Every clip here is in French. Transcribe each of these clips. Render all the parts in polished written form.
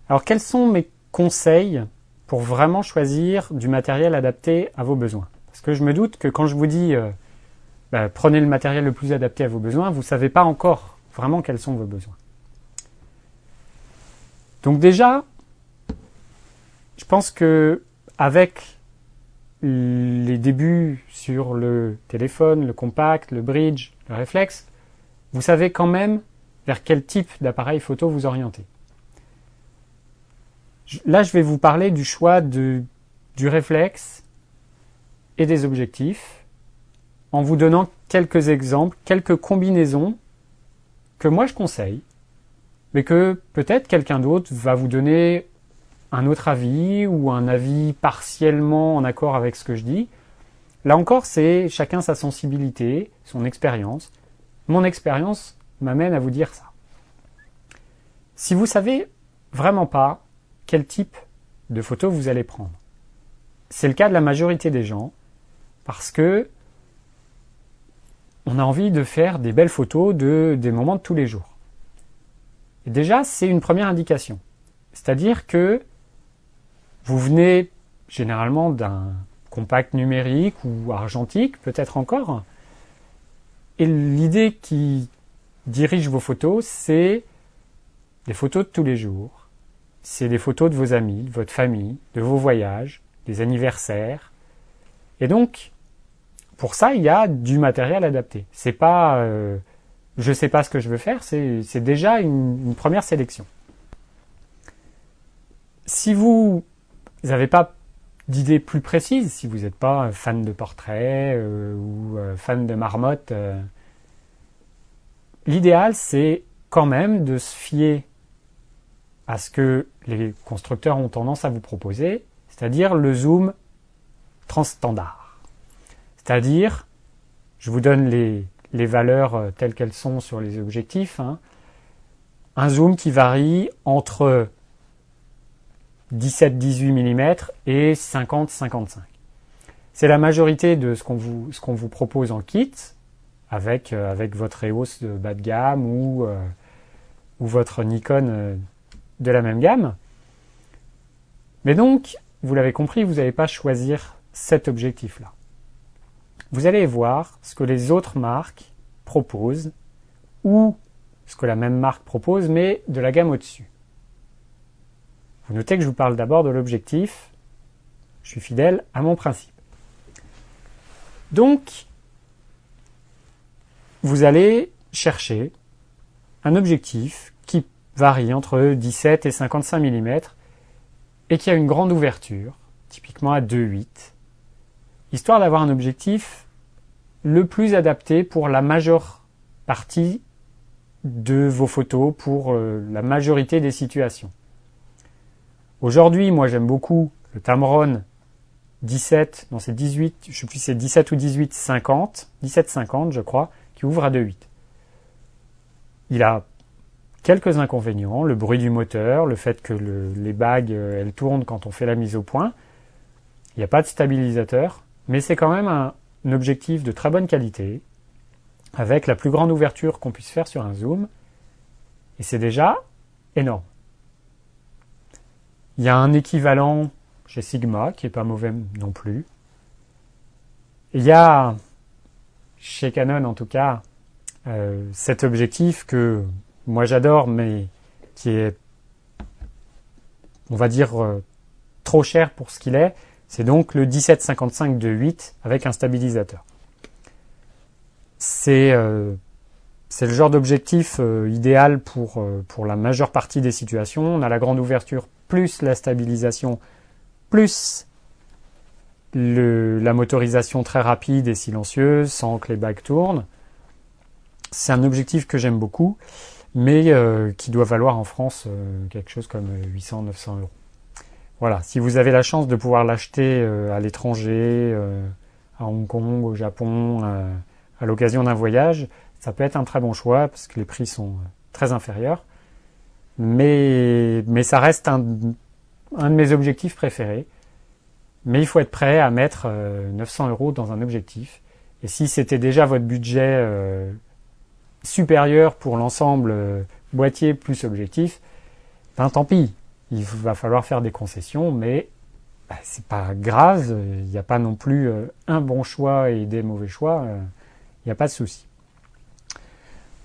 Alors quels sont mes conseils pour vraiment choisir du matériel adapté à vos besoins? Parce que je me doute que quand je vous dis prenez le matériel le plus adapté à vos besoins, vous ne savez pas encore vraiment quels sont vos besoins. Donc déjà, je pense que avec les débuts sur le téléphone, le compact, le bridge, le réflexe, vous savez quand même vers quel type d'appareil photo vous orienter. Là, je vais vous parler du choix du réflexe et des objectifs en vous donnant quelques exemples, quelques combinaisons que moi je conseille, mais que peut-être quelqu'un d'autre va vous donner un autre avis ou un avis partiellement en accord avec ce que je dis. Là encore, c'est chacun sa sensibilité, son expérience. Mon expérience m'amène à vous dire ça. Si vous savez vraiment pas quel type de photo vous allez prendre, c'est le cas de la majorité des gens, parce que on a envie de faire des belles photos des moments de tous les jours. Et déjà, c'est une première indication. C'est-à-dire que vous venez généralement d'un compact numérique ou argentique, peut-être encore, et l'idée qui dirige vos photos, c'est des photos de tous les jours. C'est des photos de vos amis, de votre famille, de vos voyages, des anniversaires. Et donc, pour ça, il y a du matériel adapté. C'est pas je sais pas ce que je veux faire, c'est déjà une première sélection. Si vous n'avez pas d'idée plus précise, si vous n'êtes pas fan de portraits ou fan de marmottes, l'idéal c'est quand même de se fier à ce que les constructeurs ont tendance à vous proposer, c'est-à-dire le zoom transstandard. C'est-à-dire, je vous donne les valeurs telles qu'elles sont sur les objectifs, un zoom qui varie entre 17-18 mm et 50-55. C'est la majorité de ce qu'on vous propose en kit, avec votre EOS de bas de gamme ou votre Nikon de la même gamme. Mais donc, vous l'avez compris, vous n'allez pas choisir cet objectif-là. Vous allez voir ce que les autres marques proposent ou ce que la même marque propose, mais de la gamme au-dessus. Vous notez que je vous parle d'abord de l'objectif. Je suis fidèle à mon principe. Donc, vous allez chercher un objectif qui varie entre 17 et 55 mm et qui a une grande ouverture, typiquement à 2.8, histoire d'avoir un objectif le plus adapté pour la majeure partie de vos photos, pour la majorité des situations. Aujourd'hui, moi j'aime beaucoup le Tamron 17, non c'est 18, je sais plus si c'est 17 ou 17-50 je crois, qui ouvre à 2.8. Il a quelques inconvénients, le bruit du moteur, le fait que les bagues elles tournent quand on fait la mise au point. Il n'y a pas de stabilisateur, mais c'est quand même un objectif de très bonne qualité, avec la plus grande ouverture qu'on puisse faire sur un zoom, et c'est déjà énorme. Il y a un équivalent chez Sigma, qui est pas mauvais non plus. Il y a, chez Canon en tout cas, cet objectif que moi j'adore, mais qui est, on va dire, trop cher pour ce qu'il est. C'est donc le 17-55 2.8 avec un stabilisateur. C'est le genre d'objectif idéal pour la majeure partie des situations. On a la grande ouverture plus la stabilisation plus la motorisation très rapide et silencieuse sans que les bagues tournent. C'est un objectif que j'aime beaucoup, mais qui doit valoir en France quelque chose comme 800-900 euros. Voilà, si vous avez la chance de pouvoir l'acheter à l'étranger, à Hong Kong, au Japon, à l'occasion d'un voyage, ça peut être un très bon choix parce que les prix sont très inférieurs. Mais ça reste un de mes objectifs préférés. Mais il faut être prêt à mettre 900 euros dans un objectif. Et si c'était déjà votre budget supérieur pour l'ensemble boîtier plus objectif, ben tant pis. il va falloir faire des concessions, mais c'est pas grave, il n'y a pas non plus un bon choix et des mauvais choix, il n'y a pas de souci.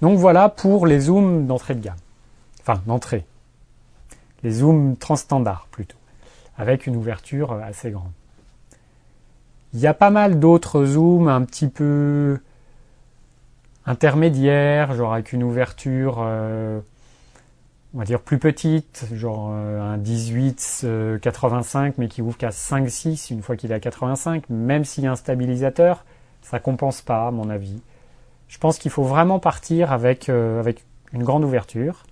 Donc voilà pour les zooms d'entrée de gamme, enfin d'entrée, les zooms transstandards plutôt, avec une ouverture assez grande. Il y a pas mal d'autres zooms un petit peu intermédiaires, genre avec une ouverture on va dire plus petite, genre un 18-85 mais qui ouvre qu'à 5-6 une fois qu'il est à 85, même s'il y a un stabilisateur, ça compense pas à mon avis. Je pense qu'il faut vraiment partir avec une grande ouverture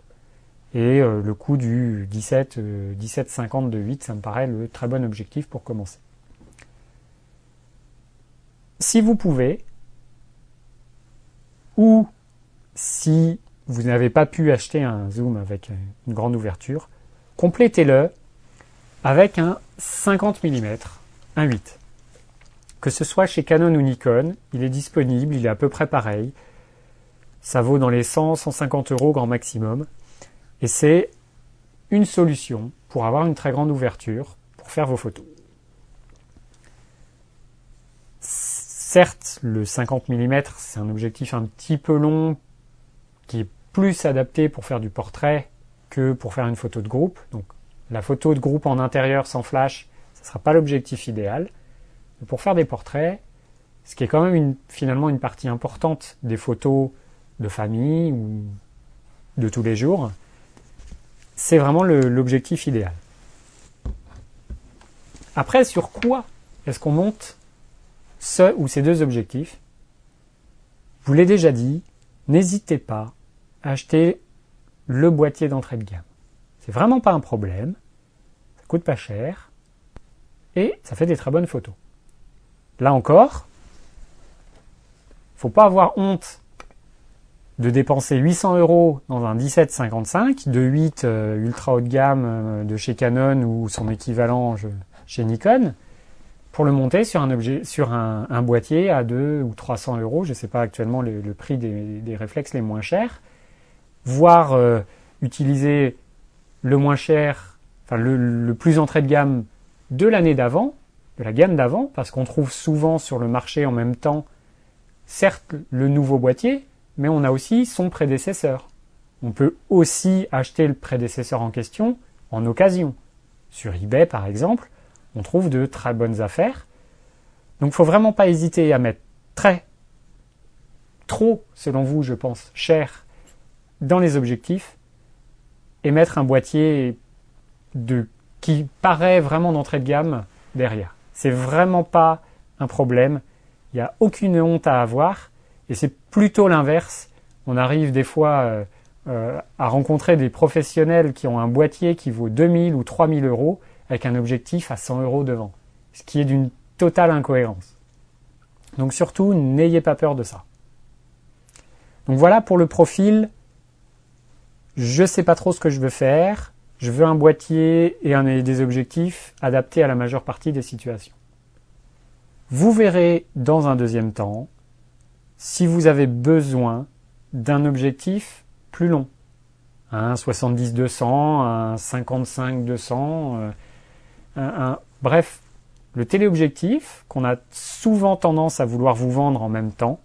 et le coût du 17-50 de 8, ça me paraît le très bon objectif pour commencer. Si vous pouvez, ou si vous n'avez pas pu acheter un zoom avec une grande ouverture, complétez-le avec un 50 mm, un 8. Que ce soit chez Canon ou Nikon, il est disponible, il est à peu près pareil. Ça vaut dans les 100-150 euros grand maximum. Et c'est une solution pour avoir une très grande ouverture pour faire vos photos. Certes, le 50 mm, c'est un objectif un petit peu long qui est plus adapté pour faire du portrait que pour faire une photo de groupe. Donc la photo de groupe en intérieur sans flash, ce ne sera pas l'objectif idéal. Mais pour faire des portraits, ce qui est quand même finalement une partie importante des photos de famille ou de tous les jours, c'est vraiment l'objectif idéal. Après, sur quoi est-ce qu'on monte ce ou ces deux objectifs? Je vous l'ai déjà dit, n'hésitez pas à acheter le boîtier d'entrée de gamme. C'est vraiment pas un problème, ça coûte pas cher et ça fait des très bonnes photos. Là encore, faut pas avoir honte de dépenser 800 euros dans un 17-55 de 8 ultra haut de gamme de chez Canon ou son équivalent chez Nikon pour le monter sur un boîtier à 200 ou 300 euros. Je ne sais pas actuellement le prix des réflexes les moins chers. Voire utiliser le moins cher, enfin le plus entrée de gamme de l'année d'avant, de la gamme d'avant, parce qu'on trouve souvent sur le marché en même temps, certes le nouveau boîtier, mais on a aussi son prédécesseur. On peut aussi acheter le prédécesseur en question en occasion. Sur eBay par exemple, on trouve de très bonnes affaires. Donc il ne faut vraiment pas hésiter à mettre trop, selon vous je pense, cher dans les objectifs et mettre un boîtier qui paraît vraiment d'entrée de gamme derrière. C'est vraiment pas un problème. Il n'y a aucune honte à avoir et c'est plutôt l'inverse. On arrive des fois à rencontrer des professionnels qui ont un boîtier qui vaut 2000 ou 3000 euros avec un objectif à 100 euros devant, ce qui est d'une totale incohérence. Donc surtout, n'ayez pas peur de ça. Donc voilà pour le profil. Je ne sais pas trop ce que je veux faire. Je veux un boîtier et des objectifs adaptés à la majeure partie des situations. Vous verrez dans un deuxième temps si vous avez besoin d'un objectif plus long. Un 70-200, un 55-200, bref, le téléobjectif qu'on a souvent tendance à vouloir vous vendre en même temps,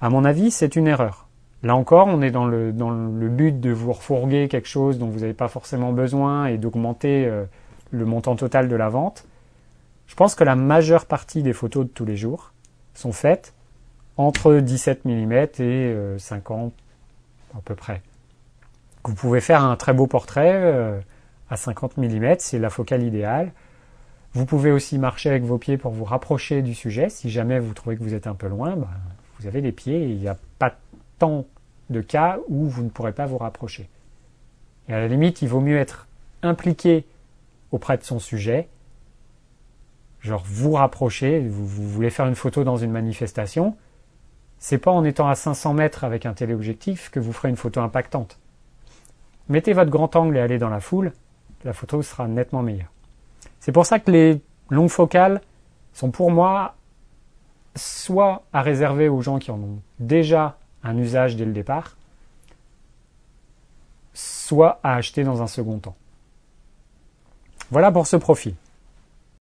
à mon avis, c'est une erreur. Là encore, on est dans le but de vous refourguer quelque chose dont vous n'avez pas forcément besoin et d'augmenter le montant total de la vente. Je pense que la majeure partie des photos de tous les jours sont faites entre 17 mm et 50 à peu près. Vous pouvez faire un très beau portrait à 50 mm, c'est la focale idéale. Vous pouvez aussi marcher avec vos pieds pour vous rapprocher du sujet. Si jamais vous trouvez que vous êtes un peu loin, vous avez les pieds et il n'y a pas tant de cas où vous ne pourrez pas vous rapprocher. Et à la limite, il vaut mieux être impliqué auprès de son sujet, genre vous rapprocher, vous voulez faire une photo dans une manifestation, c'est pas en étant à 500 mètres avec un téléobjectif que vous ferez une photo impactante. Mettez votre grand angle et allez dans la foule, la photo sera nettement meilleure. C'est pour ça que les longues focales sont pour moi soit à réserver aux gens qui en ont déjà un usage dès le départ, soit à acheter dans un second temps. Voilà pour ce profil.